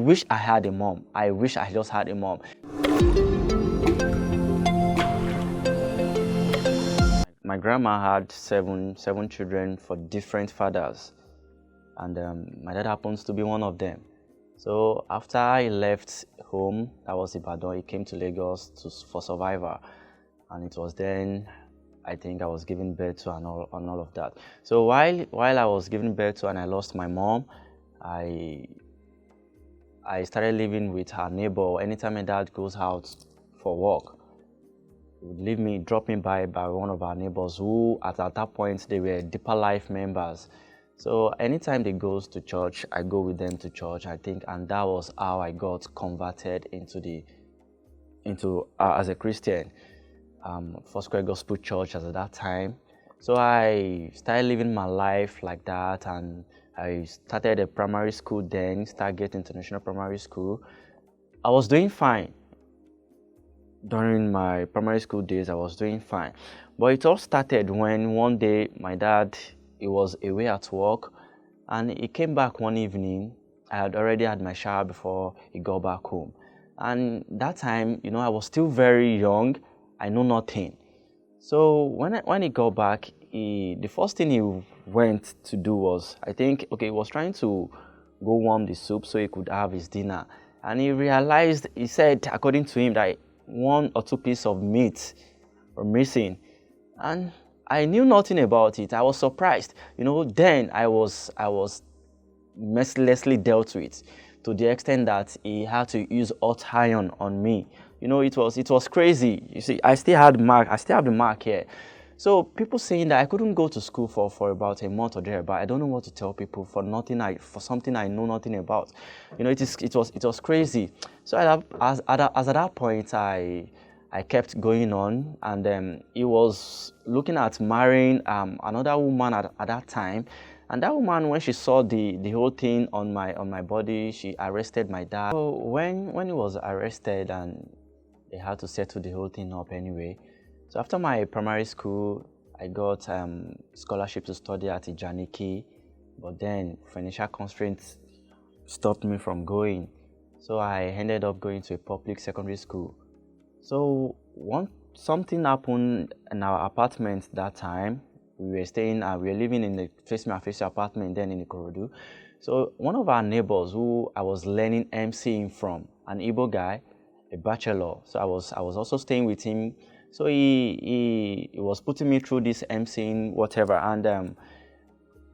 wish I had a mom. I wish I just had a mom. My grandma had seven children for different fathers, and my dad happens to be one of them. So after I left home, that was Ibadan, he came to Lagos for survival, and it was then I think I was giving birth to and all of that. So while I was giving birth to and I lost my mom, I started living with her neighbor. Anytime my dad goes out for work, he would drop me by one of our neighbors who at that point they were Deeper Life members. So anytime they goes to church, I go with them to church, I think, and that was how I got converted into as a Christian. Foursquare Gospel Church at that time. So I started living my life like that, and I started a primary school then, Stargate International Primary School. I was doing fine. During my primary school days, I was doing fine. But it all started when one day my dad, he was away at work, and he came back one evening. I had already had my shower before he got back home. And that time, I was still very young. I know nothing. So when he got back, the first thing he went to do was, I think, he was trying to go warm the soup so he could have his dinner. And he said, according to him, that 1 or 2 pieces of meat were missing. And I knew nothing about it. I was surprised. Then I was mercilessly dealt with, to the extent that he had to use hot iron on me. It was crazy. You see, I still have the mark here. So people saying that I couldn't go to school for about a month or there, but I don't know what to tell people for something I know nothing about. It was crazy. So as at that point, I kept going on, and he was looking at marrying another woman at that time. And that woman, when she saw the whole thing on my body, she arrested my dad. So when he was arrested, and they had to settle the whole thing up anyway. So after my primary school, I got scholarship to study at Ijaniki, but then financial constraints stopped me from going. So I ended up going to a public secondary school. So something happened in our apartment that time. We were living in the face apartment then in Ikorodu. So one of our neighbors who I was learning MCing from, an Igbo guy, a bachelor. So I was also staying with him. So he was putting me through this MCing whatever, and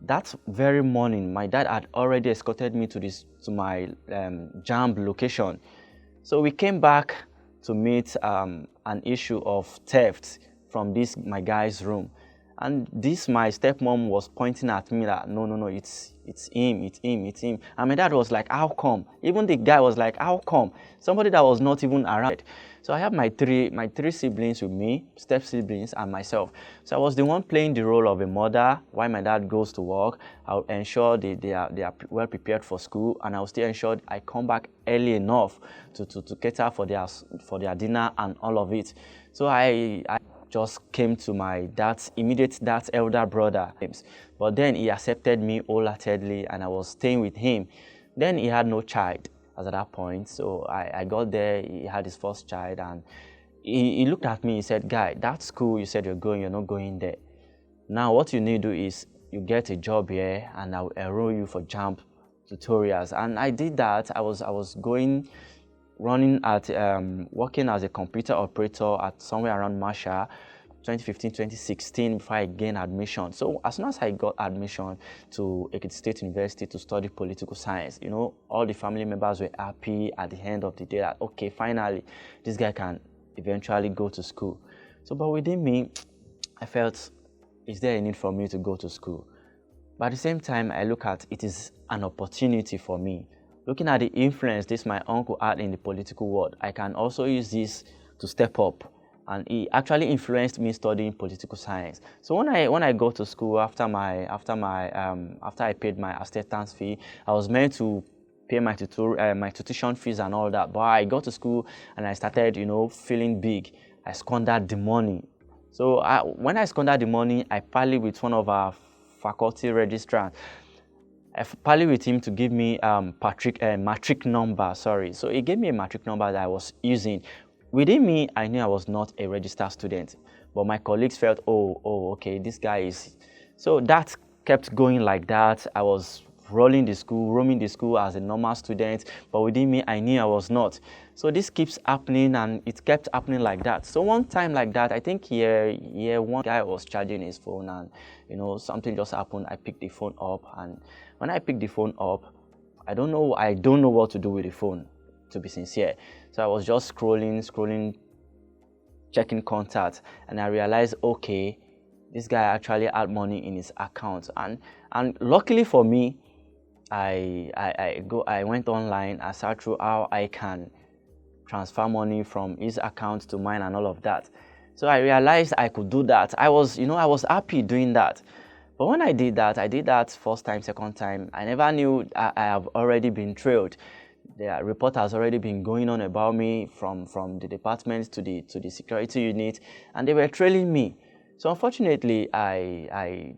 that very morning my dad had already escorted me to my JAMB location. So we came back to meet an issue of theft from my guy's room. And my stepmom was pointing at me that no, it's him. And my dad was like, how come? Even the guy was like, how come? Somebody that was not even around. So I have my three siblings with me, step siblings and myself. So I was the one playing the role of a mother while my dad goes to work. I'll ensure they are well prepared for school, and I'll still ensure I come back early enough to cater for their dinner and all of it. So I just came to my dad's elder brother, but then he accepted me wholeheartedly, and I was staying with him. Then he had no child at that point, so I got there. He had his first child, and he looked at me. He said, "Guy, that school you said you're not going there. Now what you need to do is you get a job here, and I'll enroll you for JAMB tutorials." And I did that. I was running at working as a computer operator at somewhere around Masha 2015, 2016 before I gained admission. So as soon as I got admission to Ekiti State University to study political science, all the family members were happy at the end of the day that, okay, finally, this guy can eventually go to school. So, but within me, I felt, is there a need for me to go to school? But at the same time, I look at it is an opportunity for me. Looking at the influence my uncle had in the political world, I can also use this to step up. And he actually influenced me studying political science. So when I go to school after I paid my acceptance fee, I was meant to pay my tuition fees and all that. But I got to school and I started, feeling big. I squandered the money. So when I squandered the money, I parlayed with one of our faculty registrars. I parlayed with him to give me matric number, sorry. So he gave me a matric number that I was using. Within me, I knew I was not a registered student, but my colleagues felt, okay, this guy is. So that kept going like that. I was roaming the school as a normal student, but within me, I knew I was not. So this keeps happening, and it kept happening like that. So one time like that, I think one guy was charging his phone, and something just happened. I picked the phone up, and when I picked the phone up, I don't know what to do with the phone, to be sincere. So I was just scrolling, checking contacts, and I realized, okay, this guy actually had money in his account, and luckily for me, I went online. I searched through how I can transfer money from his account to mine and all of that. So I realized I could do that. I was happy doing that. But when I did that first time, second time, I never knew I have already been trailed. The report has already been going on about me from the department to the security unit, and they were trailing me. So unfortunately, I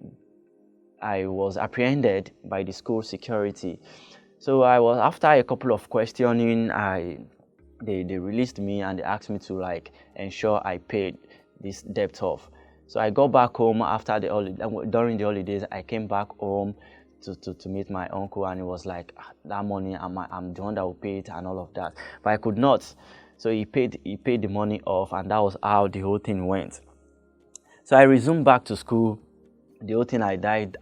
was apprehended by the school security. So after a couple of questioning, they released me, and they asked me to ensure I paid this debt off. So I got back home during the holidays. I came back home to meet my uncle, and it was like, that money, I'm the one that will pay it and all of that. But I could not. So he paid the money off, and that was how the whole thing went. So I resumed back to school. The whole thing died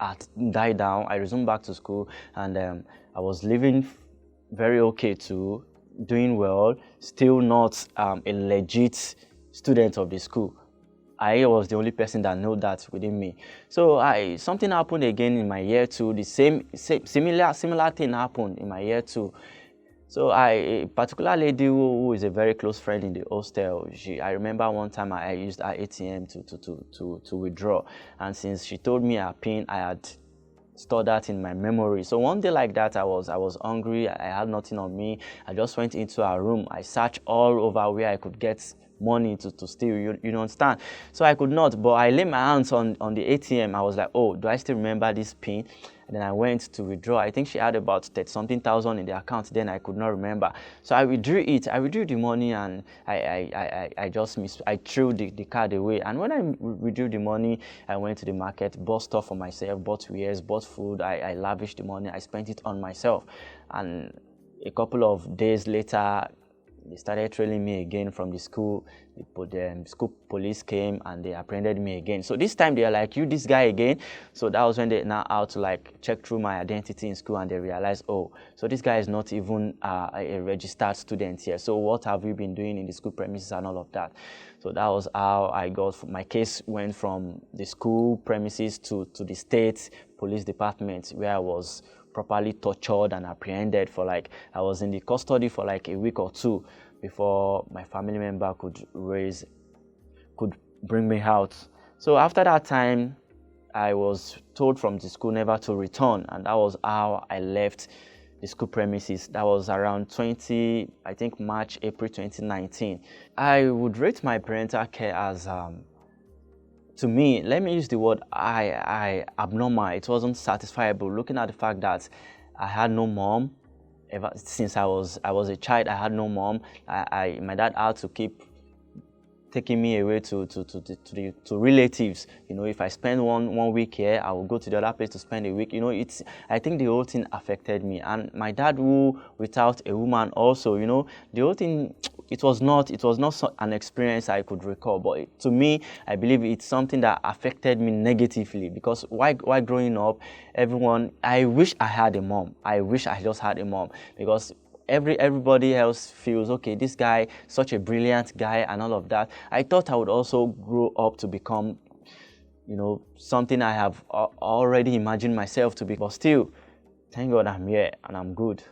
down. I resumed back to school, and I was living very okay too, doing well, still not a legit student of the school. I was the only person that knew that within me. So something happened again in my year 2. The similar thing happened in my year 2. So a particular lady who is a very close friend in the hostel, I remember one time I used her ATM to withdraw, and since she told me her PIN, I had stored that in my memory. So one day like that, I was hungry. I had nothing on me. I just went into her room. I searched all over where I could get money to steal, you understand? So I could not, but I laid my hands on the ATM. I was like, oh, do I still remember this PIN? And then I went to withdraw. I think she had about 30-something thousand in the account. Then I could not remember. So I withdrew it. I withdrew the money, and I threw the card away. And when I withdrew the money, I went to the market, bought stuff for myself, bought wares, bought food. I lavished the money. I spent it on myself. And a couple of days later, they started trailing me again from the school. The school police came, and they apprehended me again. So this time they are like, you this guy again? So that was when they now out to check through my identity in school, and they realized, oh, so this guy is not even a registered student here. So what have you been doing in the school premises and all of that? So that was how my case went from the school premises to the state police department, where I was properly tortured and apprehended for I was in the custody for a week or two before my family member could bring me out. So after that time, I was told from the school never to return, and that was how I left the school premises. That was around March, April 2019. I would rate my parental care as to me, let me use the word abnormal. It wasn't satisfiable, looking at the fact that I had no mom. Ever since I was a child, I had no mom. My dad had to keep taking me away to relatives. If I spend one week here, I will go to the other place to spend a week. I think the whole thing affected me. And my dad, who without a woman also, the whole thing, it was not an experience I could recall. But to me, I believe it's something that affected me negatively, because while growing up, I wish I had a mom. I wish I just had a mom, because everybody else feels, okay, this guy, such a brilliant guy and all of that. I thought I would also grow up to become, something I have already imagined myself to be. But still, thank God I'm here and I'm good.